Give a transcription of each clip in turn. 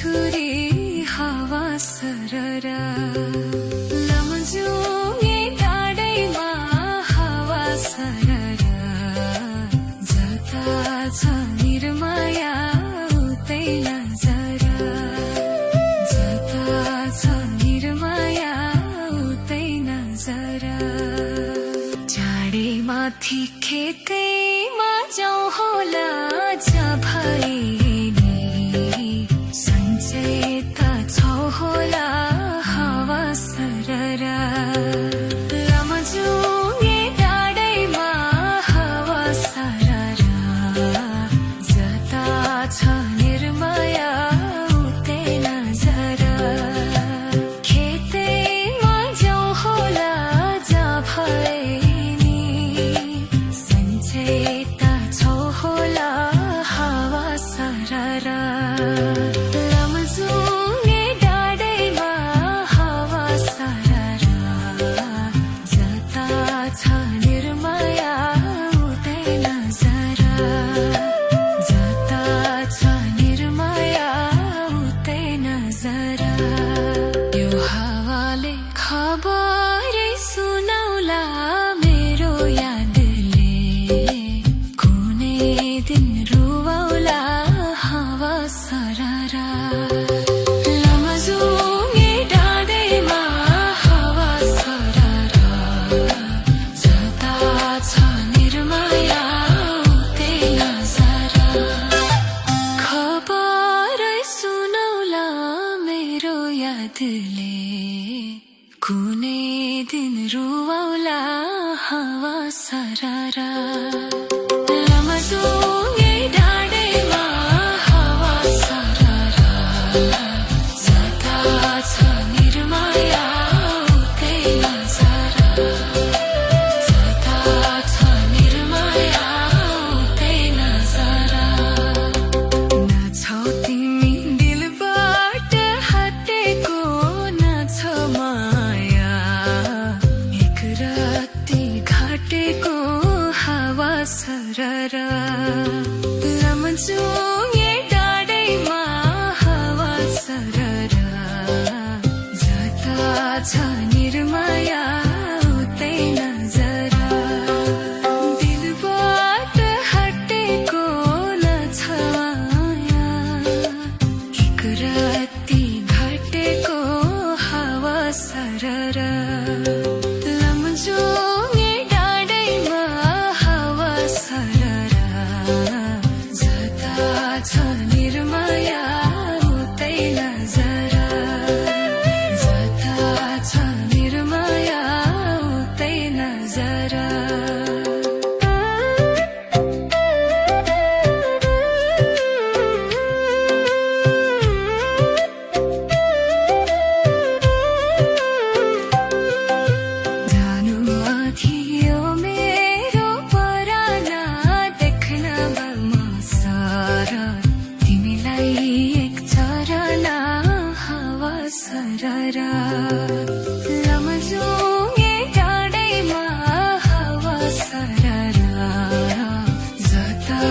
छुरी हावा सररा लमजुङे डाँडैमा हावा सररा जता छ निर्माया उतै नजरा जता छ निर्माया उतै नजरा चाँडै माथि खेतैमा जाउँ होला जा भए होला हावा सररा लमजुङे डाँडैमा हावा सररा जता छ निर्माया उतै नजरा खेतैमा जाउँ होला जा भए नि सन्चै त छौ होला हावा सररा खबरै सुनाउला मेरो यादले कुनै दिन रुवाउला हावा सररा लमजुङे डाँडैमा हावा सररा जता छ निर्माया उतै नजरा खबरै सुनाउला मेरो यादले कुनै दिन रुवाउला हावा सररा लमजुङे डाँडैमा हावा सररा जता छ निर्माया उतै नजरा जता छ निर्माया उतै नजरा नछौ तिमी दिलबाट हटेको नछौ घाटेको हावा सररा लमजुङे डाँडैमा हावा सररा जता छ निर्माया उतै नजरा दिलबाट हटेको नछ माया एक राती घाटेको हावा सररा लमजुङे डाँडैमा हावा सररा जता छ निर्माया उतै नजरा जता छ निर्माया उतै नजरा सररा लमजुङे डाँडैमा हावा सररा जता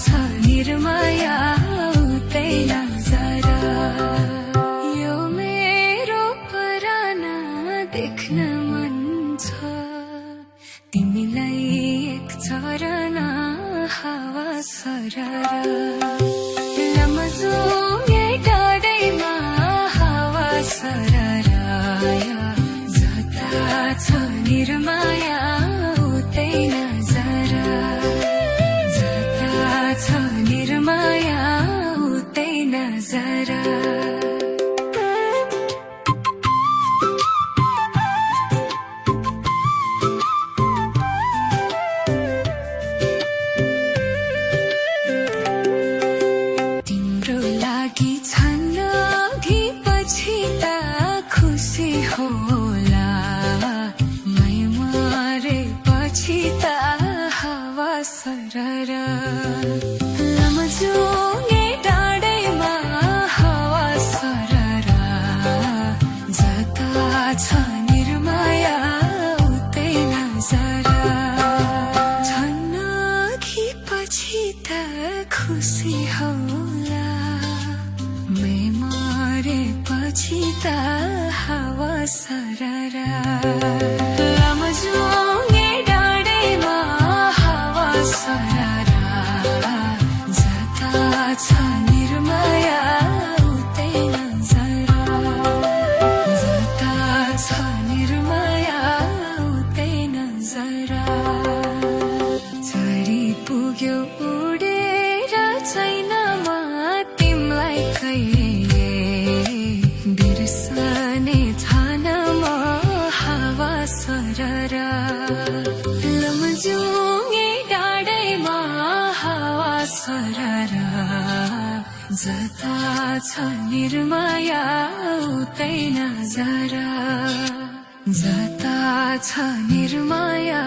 छ निर्माया उतै नजरा यो मेरो पराना देख्न मन छ तिमीलाई एक चरना हावा सररा लमजुङे डाँडैमा सररा जता छ निर्माया उतै नजरा जता छ निर्माया उतै नजरा तिम्रो लागि छन् अघि पछि त खुसी होला मै मरेपछि त हावा सररा लमजुङे डाँडैमा हावा सररा जता छ निर्माया उतै नजरा छन् अघि पछि त खुसी होला मै पछि त हावा सररा लमजुङे डाँडैमा हावा सररा जता छ निर्माया उतै नजरा जता छ निर्माया उतै नजरा चढी पुग्यो उडेर छैनमा तिमलाई कहिले बिर्सने छानामा हावा सररा लमजुङे डाँडैमा हावा सररा जता छ निर्माया उतै नजरा जता छ निर्माया